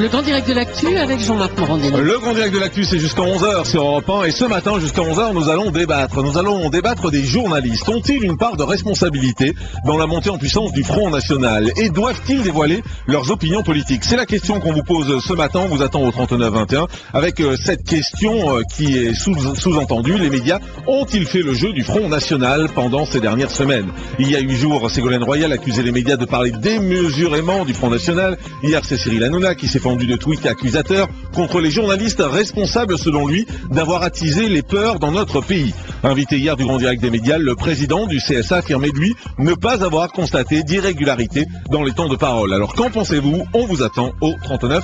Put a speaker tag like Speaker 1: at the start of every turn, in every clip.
Speaker 1: Le grand direct de l'actu avec Jean-Marc Morandini.
Speaker 2: Le grand direct de l'actu, c'est jusqu'à 11h sur Europe 1. Et ce matin, jusqu'à 11h, nous allons débattre. Nous allons débattre des journalistes. Ont-ils une part de responsabilité dans la montée en puissance du Front National? Et doivent-ils dévoiler leurs opinions politiques? C'est la question qu'on vous pose ce matin. On vous attend au 39-21 avec cette question qui est sous-entendue. Les médias ont-ils fait le jeu du Front National pendant ces dernières semaines? Il y a 8 jours, Ségolène Royal accusait les médias de parler démesurément du Front National. Hier, c'est Cyril Hanouna qui s'est fendu de tweets accusateurs contre les journalistes responsables, selon lui, d'avoir attisé les peurs dans notre pays. Invité hier du grand direct des médias, le président du CSA affirmait, lui, ne pas avoir constaté d'irrégularité dans les temps de parole. Alors qu'en pensez-vous? On vous attend au 39-21.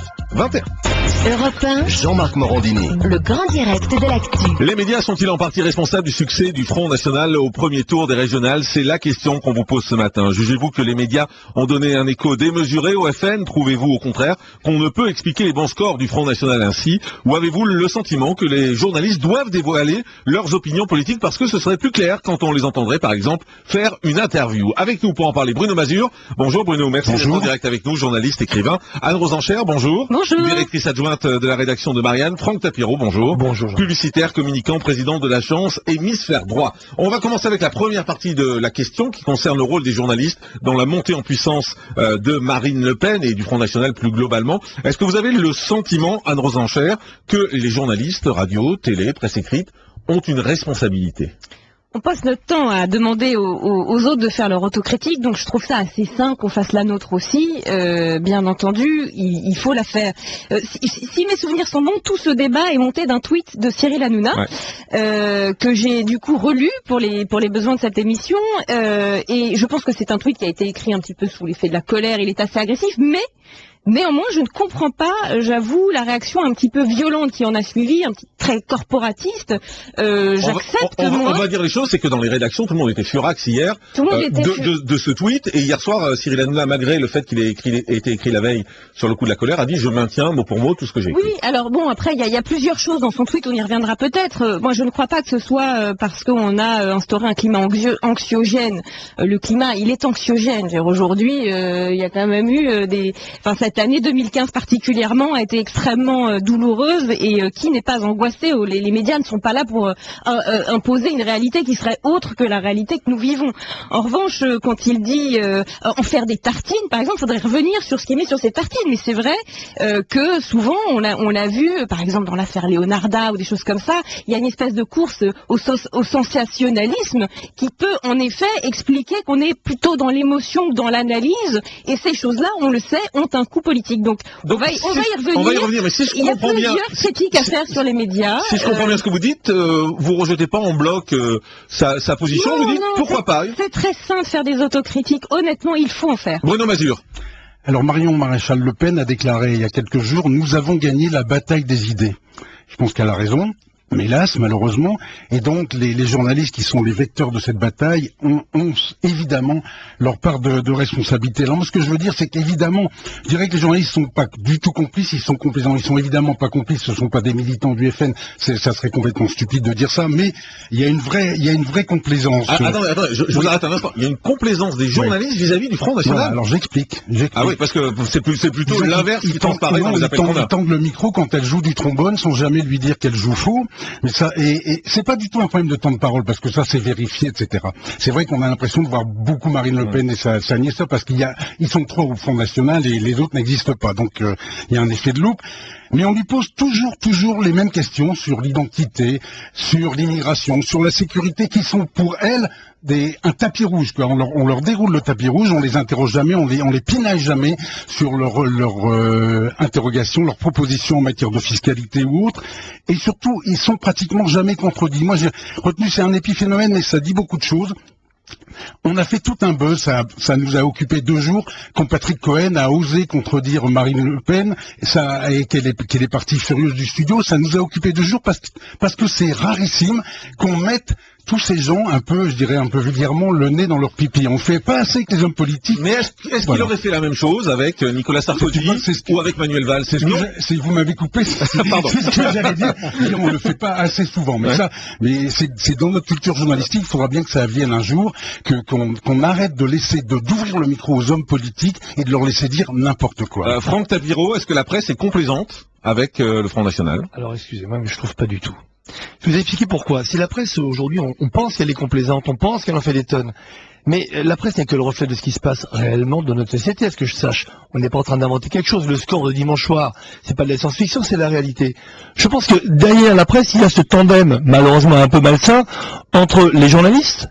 Speaker 3: Europe 1,
Speaker 4: Jean-Marc Morandini.
Speaker 3: le grand direct de l'actu.
Speaker 2: Les médias sont-ils en partie responsables du succès du Front National au premier tour des régionales? C'est la question qu'on vous pose ce matin. Jugez-vous que les médias ont donné un écho démesuré au FN? Trouvez-vous au contraire qu'on ne peut expliquer les bons scores du Front National ainsi? Ou avez-vous le sentiment que les journalistes doivent dévoiler leurs opinions politiques parce que ce serait plus clair quand on les entendrait par exemple faire une interview? Avec nous pour en parler, Bruno Mazur. Bonjour Bruno, merci d'être en direct avec nous, journaliste, écrivain. Anne Rosenchère, bonjour.
Speaker 1: Bonjour.
Speaker 2: Directrice adjointe de la rédaction de Marianne. Franck Tapiro, bonjour.
Speaker 5: Bonjour.
Speaker 2: Publicitaire, communicant, président de l'agence Hémisphère Droit. On va commencer avec la première partie de la question qui concerne le rôle des journalistes dans la montée en puissance de Marine Le Pen et du Front National plus globalement. Est-ce que vous avez le sentiment, Anne Rosenchère, que les journalistes, radio, télé, presse écrite, ont une responsabilité?
Speaker 6: On passe notre temps à demander aux autres de faire leur autocritique, donc je trouve ça assez sain qu'on fasse la nôtre aussi. Bien entendu, il faut la faire. Si mes souvenirs sont bons, tout ce débat est monté d'un tweet de Cyril Hanouna, que j'ai du coup relu pour les besoins de cette émission. Et je pense que c'est un tweet qui a été écrit un petit peu sous l'effet de la colère, il est assez agressif, mais néanmoins, je ne comprends pas, j'avoue, la réaction un petit peu violente qui en a suivi, un petit très corporatiste. J'accepte que moi...
Speaker 2: On va dire les choses, c'est que dans les rédactions, tout le monde était furax hier de ce tweet. Et hier soir, Cyril Hanouna, malgré le fait qu'il ait été écrit la veille sur le coup de la colère, a dit « je maintiens mot pour mot tout ce que j'ai écrit ».
Speaker 6: Oui, alors bon, après, il y a plusieurs choses dans son tweet, on y reviendra peut-être. Moi, je ne crois pas que ce soit parce qu'on a instauré un climat anxiogène. Le climat, il est anxiogène. Aujourd'hui, il y a quand même eu cette année 2015 particulièrement a été extrêmement douloureuse et qui n'est pas angoissé? Les médias ne sont pas là pour imposer une réalité qui serait autre que la réalité que nous vivons. En revanche, quand il dit en faire des tartines, par exemple, il faudrait revenir sur ce qui est mis sur ces tartines. Mais c'est vrai que souvent, on l'a vu, par exemple dans l'affaire Leonarda ou des choses comme ça, il y a une espèce de course au sensationnalisme qui peut en effet expliquer qu'on est plutôt dans l'émotion que dans l'analyse. Et ces choses-là, on le sait, ont un coût politique. Donc on va y revenir.
Speaker 2: Mais si je
Speaker 6: il y a
Speaker 2: comprends bien,
Speaker 6: plusieurs critiques à faire sur les médias.
Speaker 2: Si je comprends bien ce que vous dites, vous rejetez pas en bloc sa position, vous dites pourquoi pas?
Speaker 6: C'est très sain de faire des autocritiques. Honnêtement, il faut en faire.
Speaker 2: Bruno Mazur.
Speaker 5: Alors Marion Maréchal Le Pen a déclaré il y a quelques jours « Nous avons gagné la bataille des idées ». Je pense qu'elle a raison. Mais hélas, malheureusement, et donc les journalistes qui sont les vecteurs de cette bataille ont évidemment leur part de responsabilité. Alors moi, ce que je veux dire, c'est qu'évidemment, je dirais que les journalistes sont pas du tout complices, ils sont complaisants, ils sont évidemment pas complices, ce sont pas des militants du FN, ça serait complètement stupide de dire ça, mais il y a une vraie complaisance.
Speaker 2: Attendez, je vous arrête un instant. Il y a une complaisance des journalistes vis-à-vis du Front National.
Speaker 5: Voilà, alors j'explique.
Speaker 2: Ah oui, parce que c'est plutôt l'inverse qui transparaît dans les appels qu'on a.
Speaker 5: Ils tendent le micro quand elle joue du trombone sans jamais lui dire qu'elle joue faux. Mais ça, et c'est pas du tout un problème de temps de parole, parce que ça c'est vérifié, etc. C'est vrai qu'on a l'impression de voir beaucoup Marine Le Pen et sa nièce, parce ils sont trop au Front National et les autres n'existent pas. Donc il y a un effet de loupe. Mais on lui pose toujours les mêmes questions sur l'identité, sur l'immigration, sur la sécurité, qui sont pour elle un tapis rouge, quoi. On leur déroule le tapis rouge, on les interroge jamais, on les pinaille jamais sur leur interrogation, leurs propositions en matière de fiscalité ou autre. Et surtout, ils sont pratiquement jamais contredits. Moi, j'ai retenu, c'est un épiphénomène, mais ça dit beaucoup de choses. On a fait tout un buzz, ça nous a occupé 2 jours, quand Patrick Cohen a osé contredire Marine Le Pen, et qu'elle est partie furieuse du studio, ça nous a occupé 2 jours parce que c'est rarissime qu'on mette tous ces gens, un peu, je dirais un peu vulgairement, le nez dans leur pipi. On fait pas assez avec les hommes politiques.
Speaker 2: Mais est-ce qu'il aurait fait la même chose avec Nicolas Sarkozy ou avec Manuel Valls?
Speaker 5: Vous m'avez coupé, c'est ce que j'allais dire. On le fait pas assez souvent. Mais c'est dans notre culture journalistique, il faudra bien que ça vienne un jour, qu'on arrête d'ouvrir le micro aux hommes politiques et de leur laisser dire n'importe quoi.
Speaker 2: Franck Tapiro, est-ce que la presse est complaisante avec le Front National?
Speaker 4: Alors excusez-moi, mais je trouve pas du tout. Je vais vous expliquer pourquoi. Si la presse aujourd'hui, on pense qu'elle est complaisante, on pense qu'elle en fait des tonnes, mais la presse n'est que le reflet de ce qui se passe réellement dans notre société, à ce que je sache. On n'est pas en train d'inventer quelque chose. Le score de dimanche soir, c'est pas de la science-fiction, c'est la réalité. Je pense que derrière la presse, il y a ce tandem, malheureusement un peu malsain, entre les journalistes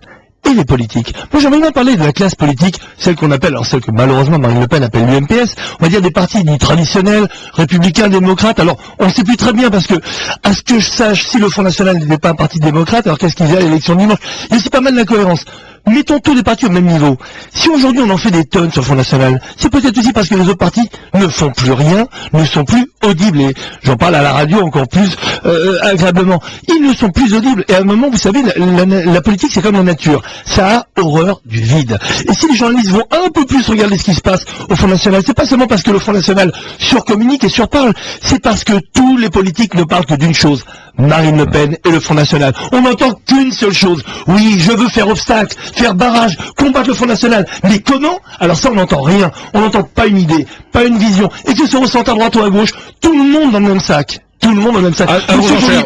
Speaker 4: et les politiques. Moi, j'aimerais bien parler de la classe politique, celle qu'on appelle, alors celle que malheureusement Marine Le Pen appelle l'UMPS, on va dire des partis dits traditionnels, républicains, démocrates. Alors, on ne sait plus très bien parce que, à ce que je sache, si le Front National n'était pas un parti démocrate, alors qu'est-ce qu'il y a à l'élection de dimanche? Il y a aussi pas mal d'incohérences. Mettons tous les partis au même niveau. Si aujourd'hui on en fait des tonnes sur le Front National, c'est peut-être aussi parce que les autres partis ne font plus rien, ne sont plus audibles. Et j'en parle à la radio encore plus agréablement. Ils ne sont plus audibles. Et à un moment, vous savez, la politique c'est comme la nature. Ça a horreur du vide. Et si les journalistes vont un peu plus regarder ce qui se passe au Front National, c'est pas seulement parce que le Front National surcommunique et surparle, c'est parce que tous les politiques ne parlent que d'une chose. Marine Le Pen et le Front National. On n'entend qu'une seule chose. Oui, je veux faire obstacle, faire barrage, combattre le Front National. Mais comment? Alors ça, on n'entend rien. On n'entend pas une idée, pas une vision. Et que ce ressent à droite ou à gauche, tout le monde dans le même sac. Tout le monde dans le même sac.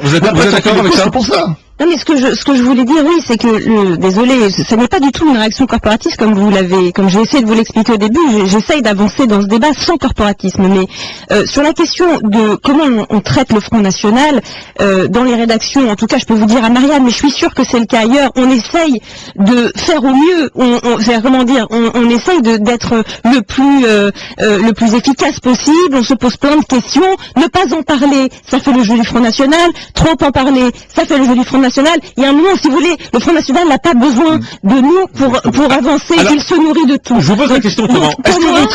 Speaker 2: Vous êtes d'accord avec ça?
Speaker 6: C'est pour ça. Non, mais ce que je voulais dire, oui, c'est que, désolé, ce n'est pas du tout une réaction corporatiste comme j'ai essayé de vous l'expliquer au début. J'essaye d'avancer dans ce débat sans corporatisme. Mais sur la question de comment on traite le Front National dans les rédactions, en tout cas, je peux vous dire à Marianne, mais je suis sûre que c'est le cas ailleurs. On essaye de faire au mieux. On essaye d'être le plus efficace possible. On se pose plein de questions. Ne pas en parler, ça fait le jeu du Front National. Trop en parler, ça fait le jeu du Front National. Il y a un moment, si vous voulez, le Front National n'a pas besoin de nous pour avancer. Alors, il se nourrit de tout.
Speaker 2: Je vous pose la question autrement.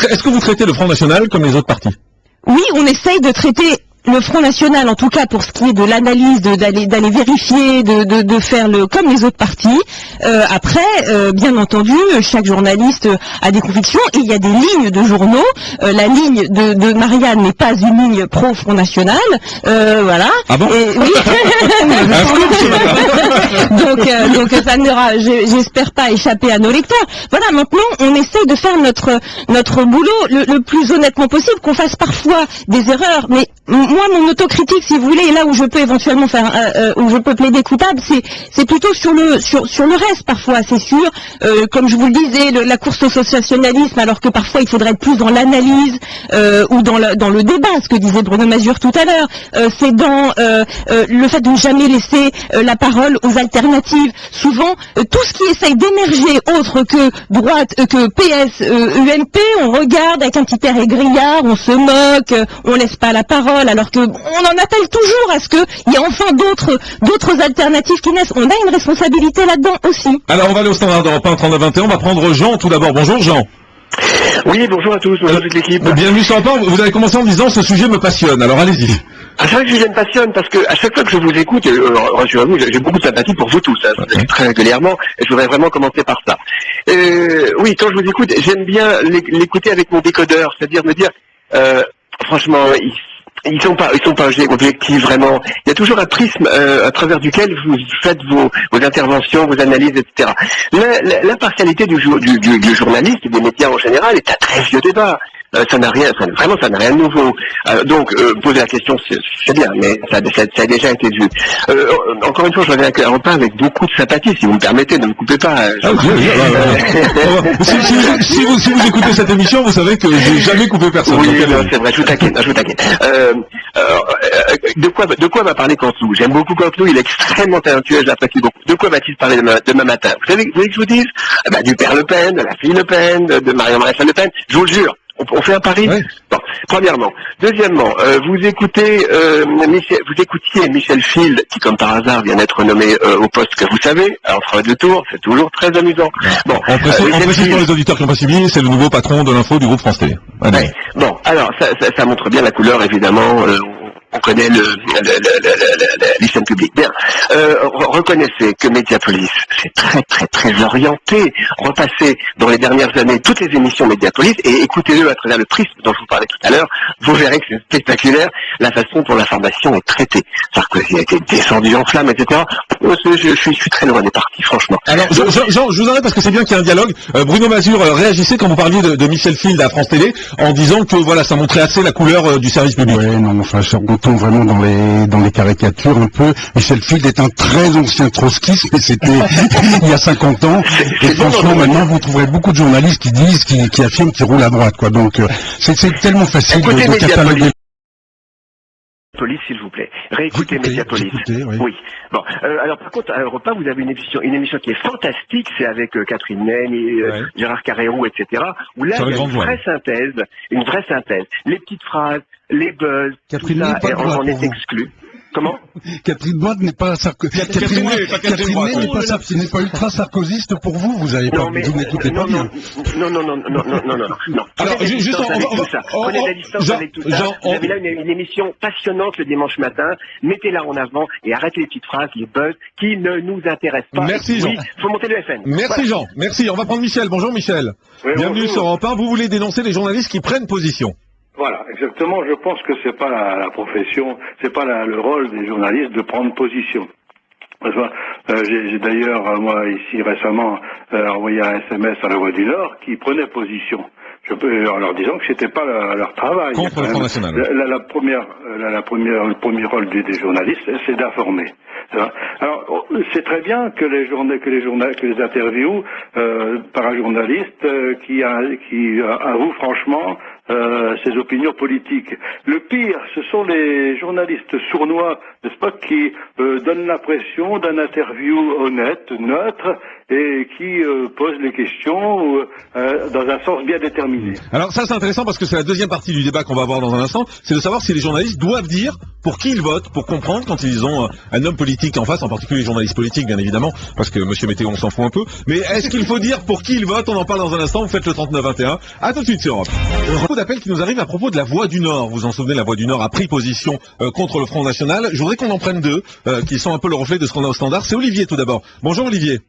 Speaker 2: Est-ce que vous traitez le Front National comme les autres partis?
Speaker 6: Oui, on essaye de traiter le Front National, en tout cas pour ce qui est de l'analyse, d'aller vérifier, de faire comme les autres partis. Après, bien entendu, chaque journaliste a des convictions et il y a des lignes de journaux. La ligne de Marianne n'est pas une ligne pro-Front National. Voilà.
Speaker 2: Ah bon?
Speaker 6: Et, oui. donc ça n'aura, j'espère pas, échapper à nos lecteurs. Voilà, maintenant on essaye de faire notre boulot le plus honnêtement possible, qu'on fasse parfois des erreurs, mais moi, mon autocritique, si vous voulez, là où je peux éventuellement où je peux plaider coupable, c'est plutôt sur le reste, parfois, c'est sûr. Comme je vous le disais, la course au sensationnalisme, alors que parfois il faudrait être plus dans l'analyse ou dans le débat, ce que disait Bruno Mazur tout à l'heure. C'est dans le fait de ne jamais laisser la parole aux alternatives. Souvent, tout ce qui essaye d'émerger autre que droite, que PS, UMP, on regarde avec un petit air égrillard, on se moque, on laisse pas la parole. Alors que on en appelle toujours à ce qu'il y ait enfin d'autres alternatives qui naissent. On a une responsabilité là-dedans aussi.
Speaker 2: Alors on va aller au standard d'Europe 1 39-21. On va prendre Jean tout d'abord. Bonjour Jean.
Speaker 7: Oui, bonjour à tous, bonjour toute l'équipe.
Speaker 2: Bienvenue sur Europe 1. Vous avez commencé en disant ce sujet me passionne. Alors allez-y.
Speaker 7: C'est vrai que ce sujet me passionne parce que à chaque fois que je vous écoute, rassurez-vous, j'ai beaucoup de sympathie pour vous tous, je vous écoute très régulièrement et je voudrais vraiment commencer par ça. Oui, quand je vous écoute, j'aime bien l'écouter avec mon décodeur, c'est-à-dire me dire, franchement, ils sont pas objectifs vraiment. Il y a toujours un prisme à travers duquel vous faites vos interventions, vos analyses, etc. L'impartialité du journaliste et des médias en général est un très vieux débat. Ça n'a rien de nouveau. Donc, poser la question, c'est bien, mais ça a déjà été vu. Encore une fois, je reviens à Europe 1 avec beaucoup de sympathie, si vous me permettez, ne me coupez pas.
Speaker 2: Si vous écoutez cette émission, vous savez que j'ai jamais coupé personne.
Speaker 7: Oui, c'est vrai, je vous taquine. De quoi va parler Canteloup? J'aime beaucoup Canteloup, il est extrêmement talentueux, je l'apprécie beaucoup. De quoi va-t-il parler demain matin? Vous voulez que je vous dise? Du père Le Pen, de la fille Le Pen, de Marie-Maréchal Le Pen, je vous le jure. On fait un pari?
Speaker 2: Oui.
Speaker 7: Bon, premièrement. Deuxièmement, vous écoutiez Michel Field, qui comme par hasard vient d'être nommé au poste que vous savez, en travail de tour, c'est toujours très amusant.
Speaker 2: Bon, on précise pour les auditeurs qui n'ont pas suivi, c'est le nouveau patron de l'info du groupe France Télé.
Speaker 7: Ouais. Bon, alors ça montre bien la couleur, évidemment. On connaît l'hygiène publique. Bien. Reconnaissez que Mediapolis, c'est très très très orienté. Repassez dans les dernières années toutes les émissions Mediapolis et écoutez-le à travers le prisme dont je vous parlais tout à l'heure. Vous verrez que c'est spectaculaire la façon dont l'information est traitée. Sarkozy a été descendu en flammes, etc. Je suis très loin des partis, franchement.
Speaker 2: Alors, Jean, je vous arrête parce que c'est bien qu'il y ait un dialogue. Bruno Mazur réagissait quand vous parliez de Michel Field à France Télé en disant que voilà, ça montrait assez la couleur du service public.
Speaker 5: Ouais, non, enfin, on tombe vraiment dans les caricatures un peu. Michel Field est un très ancien trotskiste, mais c'était il y a 50 ans. Et franchement, maintenant, vous trouverez beaucoup de journalistes qui disent, qui affirment qu'ils roulent à droite, quoi. Donc, c'est tellement facile de cataloguer.
Speaker 7: Police, s'il vous plaît. Réécoutez Mediapolis. Oui. Bon. Alors par contre, à Europa, vous avez une émission qui est fantastique, c'est avec Catherine Naine et Gérard Carrérou, etc. Où là, il y a une vraie synthèse. Les petites phrases, les buzz,
Speaker 5: Catherine
Speaker 7: tout ça, on est exclu. Comment?
Speaker 5: Catherine Boite n'est pas Catherine n'est pas ultra sarkozyste pour vous. Vous avez pas, vous n'écoutez pas bien.
Speaker 7: Non.
Speaker 2: Alors, juste,
Speaker 7: prenez la distance avec tout ça. Vous avez là une émission passionnante le dimanche matin. Mettez-la en avant et arrêtez les petites phrases, les buzz qui ne nous intéressent pas.
Speaker 2: Merci, Jean.
Speaker 7: Oui, faut monter le FN.
Speaker 2: Merci, voilà. Jean. Merci. On va prendre Michel. Bonjour, Michel.
Speaker 8: Oui,
Speaker 2: bienvenue sur Europe 1. Vous voulez dénoncer les journalistes qui prennent position.
Speaker 8: Voilà, exactement. Je pense que c'est pas la profession, c'est pas le rôle des journalistes de prendre position. J'ai d'ailleurs, moi, ici récemment, envoyé un SMS à la Voix du Nord qui prenait position. En leur disant que c'était pas leur travail.
Speaker 2: Contre le Front National.
Speaker 8: Le premier rôle des journalistes, c'est d'informer. Alors, c'est très bien que les interviews par un journaliste qui avoue franchement ses opinions politiques. Le pire, ce sont les journalistes sournois, n'est-ce pas, qui donnent l'impression d'un interview honnête, neutre, et qui posent les questions dans un sens bien déterminé.
Speaker 2: Alors ça, c'est intéressant parce que c'est la deuxième partie du débat qu'on va avoir dans un instant, c'est de savoir si les journalistes doivent dire pour qui ils votent, pour comprendre quand ils ont un homme politique en face, en particulier les journalistes politiques, bien évidemment, parce que Monsieur Météo, on s'en fout un peu. Mais est-ce qu'il faut dire pour qui ils votent? On en parle dans un instant. Vous faites le 39-21. À tout de suite sur Europe. Beaucoup d'appels qui nous arrivent à propos de la Voix du Nord. Vous en souvenez, la Voix du Nord a pris position contre le Front National. Je voudrais qu'on en prenne deux, qui sont un peu le reflet de ce qu'on a au standard. C'est Olivier tout d'abord. Bonjour Olivier.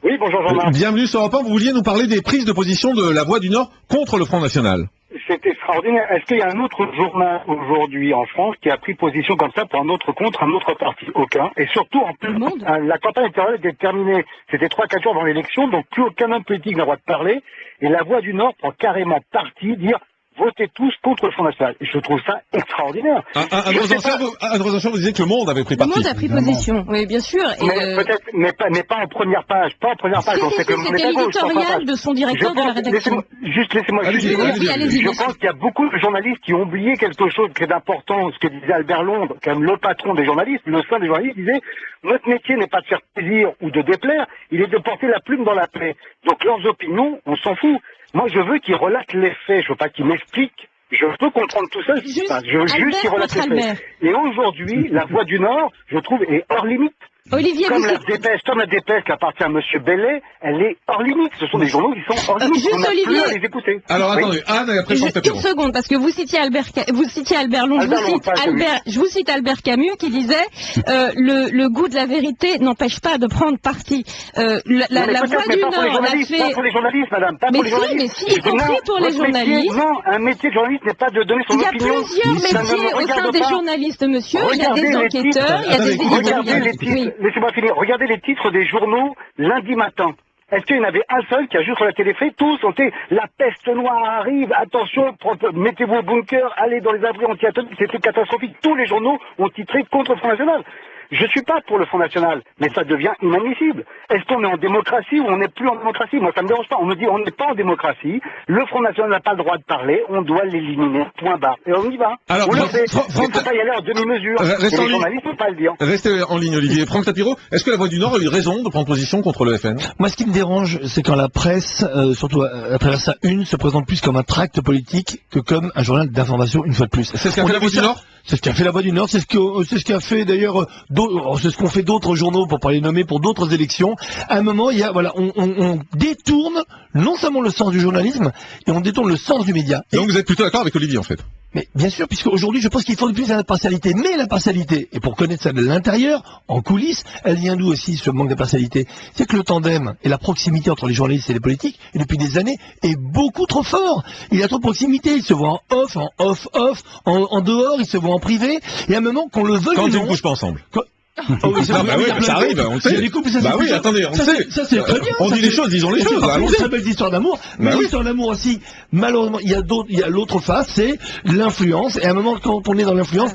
Speaker 9: Oui, bonjour Jean-Marc.
Speaker 2: Bienvenue sur Europe 1. Vous vouliez nous parler des prises de position de la Voix du Nord contre le Front National.
Speaker 9: C'est extraordinaire. Est-ce qu'il y a un autre journal aujourd'hui en France qui a pris position comme ça pour contre un autre parti? Aucun. Et surtout, en plus, la campagne électorale était terminée. C'était 3-4 jours avant l'élection, donc plus aucun homme politique n'a le droit de parler. Et la Voix du Nord prend carrément parti, dire votez tous contre le Front National. Et je trouve ça extraordinaire.
Speaker 2: André Ancien, vous disiez que le Monde avait pris parti.
Speaker 6: Le Monde a pris position, oui, bien sûr.
Speaker 9: Mais peut-être, mais pas en première page. Pas en première page.
Speaker 6: C'était l'éditorial de son directeur de la rédaction.
Speaker 9: Laissez-moi juste dire. Je pense qu'il y a beaucoup de journalistes qui ont oublié quelque chose qui est important, ce que disait Albert Londres, quand même le patron des journalistes, le sein des journalistes, disait notre métier n'est pas de faire plaisir ou de déplaire, il est de porter la plume dans la plaie. Donc leurs opinions, on s'en fout. Moi, je veux qu'ils relatent les faits. Je veux pas qu'ils m'expliquent. Je veux comprendre tout ça. Je veux juste qu'ils relatent les faits. Et aujourd'hui, la Voix du Nord, je trouve, est hors limite.
Speaker 6: Olivier,
Speaker 9: comme la dépêche qui appartient à Monsieur Bellet, elle est hors limite. Ce sont des journaux qui sont hors limite.
Speaker 6: Juste Olivier,
Speaker 9: à les écouter.
Speaker 2: Alors attendez, Anne et après
Speaker 6: juste une seconde, parce que vous citiez Albert Londres, je vous cite Albert Camus qui disait le goût de la vérité n'empêche pas de prendre parti. La Voix du Nord l'a fait.
Speaker 9: Pas pour les journalistes, madame. Pas pour les journalistes.
Speaker 6: Mais si, y compris pour les journalistes.
Speaker 9: Non, un métier de journaliste n'est pas de donner son opinion.
Speaker 6: Il y a plusieurs métiers au sein des journalistes, monsieur. Il y a des enquêteurs, il y a des éditeurs.
Speaker 9: Laissez-moi finir. Regardez les titres des journaux lundi matin. Est-ce qu'il y en avait un seul qui a juste sur la télé fait? Tous ont été la peste noire arrive, attention, mettez-vous au bunker, allez dans les abris anti-atomiques, c'était catastrophique. Tous les journaux ont titré contre le Front National. Je suis pas pour le Front National, mais ça devient inadmissible. Est-ce qu'on est en démocratie ou on n'est plus en démocratie? Moi, ça me dérange pas. On me dit on n'est pas en démocratie, le Front National n'a pas le droit de parler, on doit l'éliminer, point barre. Et on y va.
Speaker 2: Alors,
Speaker 9: on le fait. Il ne faut pas y aller en demi-mesure. Les journalistes ne peuvent pas le dire.
Speaker 2: Restez en ligne, Olivier. Franck Tapiro, est-ce que la Voix du Nord a eu raison de prendre position contre le FN?
Speaker 4: Moi, ce qui me dérange, c'est quand la presse, surtout à travers sa une, se présente plus comme un tract politique que comme un journal d'information, une fois de plus.
Speaker 2: C'est ce qu'a fait la Voix du Nord?
Speaker 4: C'est ce qu'a fait la Voix du Nord, c'est ce qu'a fait d'ailleurs c'est ce qu'ont fait d'autres journaux, pour pas les nommer, pour d'autres élections. À un moment, il y a, voilà, on détourne non seulement le sens du journalisme, et on détourne le sens du média.
Speaker 2: Donc vous êtes plutôt d'accord avec Olivier, en fait?
Speaker 4: Mais bien sûr, puisque aujourd'hui, je pense qu'il faut de plus d'impartialité. Mais l'impartialité, et pour connaître ça de l'intérieur, en coulisses, elle vient d'où aussi, ce manque d'impartialité? C'est que le tandem et la proximité entre les journalistes et les politiques, et depuis des années, est beaucoup trop fort. Il y a trop de proximité. Ils se voient en off, en dehors, ils se voient en privé. Et à un moment, qu'on le veuille
Speaker 2: Quand
Speaker 4: ou
Speaker 2: ils ne
Speaker 4: non...
Speaker 2: couchent pas ensemble.
Speaker 4: Oh oui,
Speaker 2: Non, bah oui, ça arrive, on le sait.
Speaker 4: Il y a des couples, ça,
Speaker 2: Bah
Speaker 4: c'est
Speaker 2: oui,
Speaker 4: plus-
Speaker 2: attendez, on
Speaker 4: ça,
Speaker 2: sait.
Speaker 4: Ça, c'est très bien.
Speaker 2: On
Speaker 4: ça,
Speaker 2: dit les
Speaker 4: c'est-
Speaker 2: choses, disons les
Speaker 4: Et
Speaker 2: choses.
Speaker 4: c'est
Speaker 2: Allons-y.
Speaker 4: une très belle histoire d'amour. Mais
Speaker 2: Bah oui.
Speaker 4: l'histoire d'amour aussi, malheureusement, il y a l'autre face, c'est l'influence. Et à un moment, quand on est dans l'influence,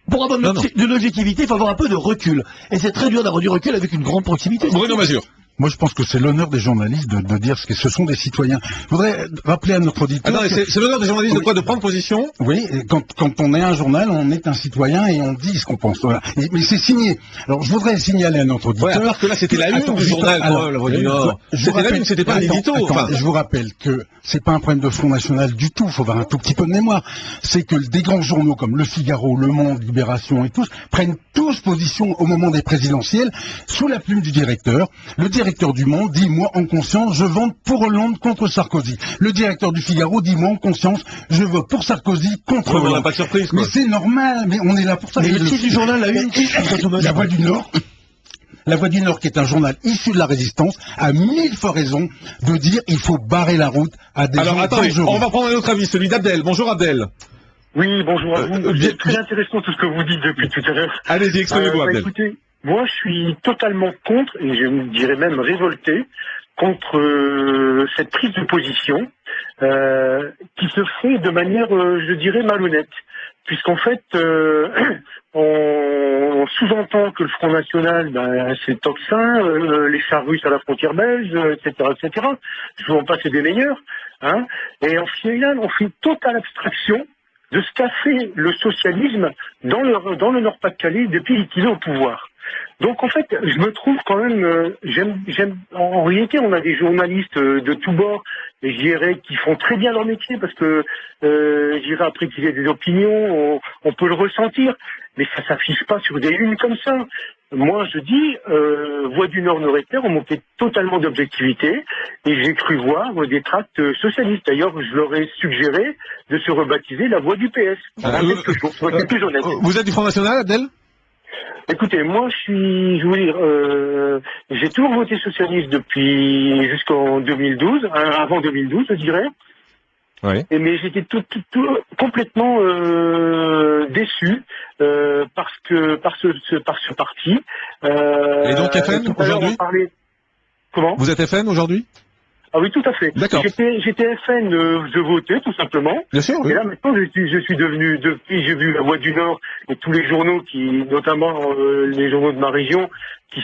Speaker 4: pour avoir de l'objectivité, il faut avoir un peu de recul. Et c'est très dur d'avoir du recul avec une grande proximité.
Speaker 2: Bruno Mazur.
Speaker 5: Moi, je pense que c'est l'honneur des journalistes de dire ce sont des citoyens. Je voudrais rappeler à notre auditeur...
Speaker 2: Attendez, c'est l'honneur des journalistes de quoi? De prendre position?
Speaker 5: Oui, et quand on est un journal, on est un citoyen et on dit ce qu'on pense. Voilà. Mais c'est signé. Alors, je voudrais signaler à notre auditeur...
Speaker 2: Ouais, alors que là, c'était la une du journal, La Voix du Nord. C'était la une, c'était pas un édito. Enfin,
Speaker 5: je vous rappelle que c'est pas un problème de Front National du tout. Faut avoir un tout petit peu de mémoire. C'est que des grands journaux comme Le Figaro, Le Monde, Libération et tous prennent tous position au moment des présidentielles sous la plume du directeur. Le directeur du Monde dit, moi, en conscience, je vote pour Hollande contre Sarkozy. Le directeur du Figaro dit, moi, en conscience, je vote pour Sarkozy contre
Speaker 2: on n'a
Speaker 5: Hollande.
Speaker 2: pas de surprise, quoi.
Speaker 5: Mais c'est normal, mais on est là pour ça.
Speaker 4: Mais
Speaker 5: Et
Speaker 4: le titre du journal, la une,
Speaker 5: La Voix du Nord, La Voix du Nord, qui est un journal issu de la résistance, a 1000 fois raison de dire il faut barrer la route à des
Speaker 2: alors
Speaker 5: gens
Speaker 2: attendez,
Speaker 5: dangereux.
Speaker 2: on va prendre un autre avis, celui d'Abdel. Bonjour Abdel.
Speaker 10: Oui, bonjour à vous.
Speaker 2: bien-
Speaker 10: C'est très intéressant tout ce que vous dites depuis tout à l'heure.
Speaker 2: Allez-y, exprimez-vous, Abdel.
Speaker 10: Écoutez, moi je suis totalement contre, et je dirais même révolté, contre cette prise de position qui se fait de manière, je dirais, malhonnête. Puisqu'en fait, on sous-entend que le Front National, c'est tocsin, les chars russes à la frontière belge, etc., etc. Souvent pas c'est des meilleurs. Hein. Et en final, on fait une totale abstraction de ce qu'a fait le socialisme dans le Nord-Pas-de-Calais depuis qu'il est au pouvoir. Donc en fait, je me trouve quand même, en réalité, on a des journalistes de tous bords, et je dirais, qui font très bien leur métier, parce que, je dirais, après qu'ils aient des opinions, on peut le ressentir, mais ça s'affiche pas sur des unes comme ça. Moi, je dis, Voix du Nord Nord-Terre, on manquait totalement d'objectivité, et j'ai cru voir des tracts socialistes. D'ailleurs, je leur ai suggéré de se rebaptiser la Voix du PS. Quelque chose, pour être plus honnête.
Speaker 2: Vous êtes du Front National, Abdel?
Speaker 10: Écoutez, moi, je veux dire, j'ai toujours voté socialiste depuis jusqu'en 2012, avant 2012, je dirais.
Speaker 2: Oui.
Speaker 10: Mais j'étais complètement déçu par ce parti.
Speaker 2: Et donc FN
Speaker 10: tout à l'heure,
Speaker 2: aujourd'hui
Speaker 10: on parlait... Comment?
Speaker 2: Vous êtes FN aujourd'hui?
Speaker 10: Ah oui, tout à fait.
Speaker 2: D'accord.
Speaker 10: J'étais FN, je votais tout simplement.
Speaker 2: Bien sûr, oui.
Speaker 10: Et là maintenant, je suis devenu, depuis j'ai vu La Voix du Nord et tous les journaux notamment les journaux de ma région, qui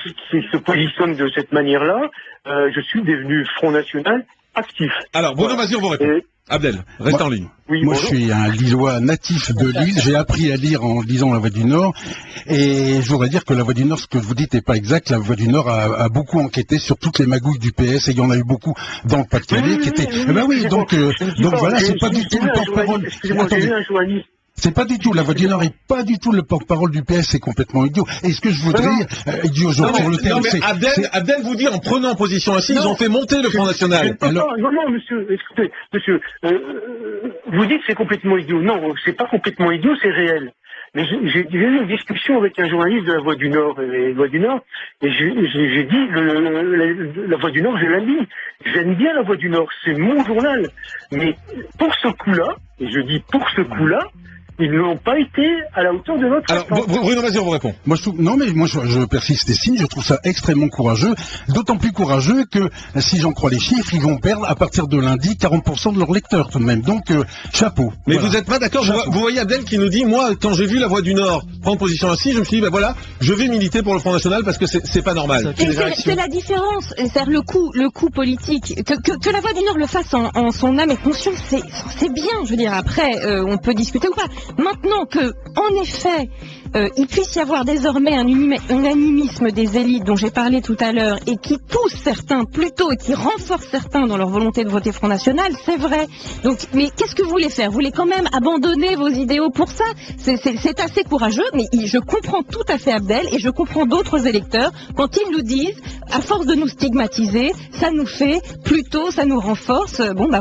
Speaker 10: se positionnent de cette manière-là, je suis devenu Front National actif.
Speaker 2: Alors, Bruno Mazur vous répond. Abdel, reste en ligne.
Speaker 10: Oui,
Speaker 5: Moi,
Speaker 10: bonjour.
Speaker 5: je suis un Lillois natif de Lille. J'ai appris à lire en lisant La Voix du Nord. Et je voudrais dire que La Voix du Nord, ce que vous dites n'est pas exact. La Voix du Nord a beaucoup enquêté sur toutes les magouilles du PS. Et il y en a eu beaucoup dans le Pas-de-Calais qui étaient... Eh ben oui, donc voilà, c'est pas du tout le porte-parole.
Speaker 10: Excusez-moi, j'ai vu un journaliste.
Speaker 5: C'est pas du tout, La Voix du Nord est pas du tout le porte-parole du PS, c'est complètement idiot. Et ce que je voudrais dire, idiot aujourd'hui sur le terme, c'est...
Speaker 2: Abdel vous dit en prenant position ainsi, ils ont fait monter le Front National.
Speaker 10: Non, monsieur, écoutez, monsieur, vous dites que c'est complètement idiot. Non, c'est pas complètement idiot, c'est réel. Mais j'ai eu une discussion avec un journaliste de La Voix du Nord, et j'ai dit, La Voix du Nord, je l'aime bien. J'aime bien La Voix du Nord, c'est mon journal. Mais pour ce coup-là, et je dis pour ce coup-là, ils n'ont pas été à la hauteur de notre
Speaker 2: Alors,
Speaker 10: attente.
Speaker 2: Bruno Mazur vous répond.
Speaker 5: Moi, je persiste et signe, je trouve ça extrêmement courageux, d'autant plus courageux que, si j'en crois les chiffres, ils vont perdre, à partir de lundi, 40% de leurs lecteurs, tout de même. Donc, chapeau.
Speaker 2: Mais
Speaker 5: Voilà.
Speaker 2: vous n'êtes pas d'accord, vous voyez Abdel qui nous dit, moi, quand j'ai vu La Voix du Nord prendre position ainsi, je me suis dit, ben voilà, je vais militer pour le Front National parce que c'est pas normal.
Speaker 6: C'est la différence, c'est-à-dire le coup politique. Que La Voix du Nord le fasse en son âme et conscience, c'est bien, je veux dire, après, on peut discuter ou pas. Maintenant que, en effet, il puisse y avoir désormais un unanimisme des élites dont j'ai parlé tout à l'heure et qui pousse certains plutôt et qui renforce certains dans leur volonté de voter Front National, c'est vrai. Donc, mais qu'est-ce que vous voulez faire? Vous voulez quand même abandonner vos idéaux pour ça? C'est assez courageux, mais je comprends tout à fait Abdel et je comprends d'autres électeurs quand ils nous disent, à force de nous stigmatiser, ça nous fait plutôt, ça nous renforce. Bon, bah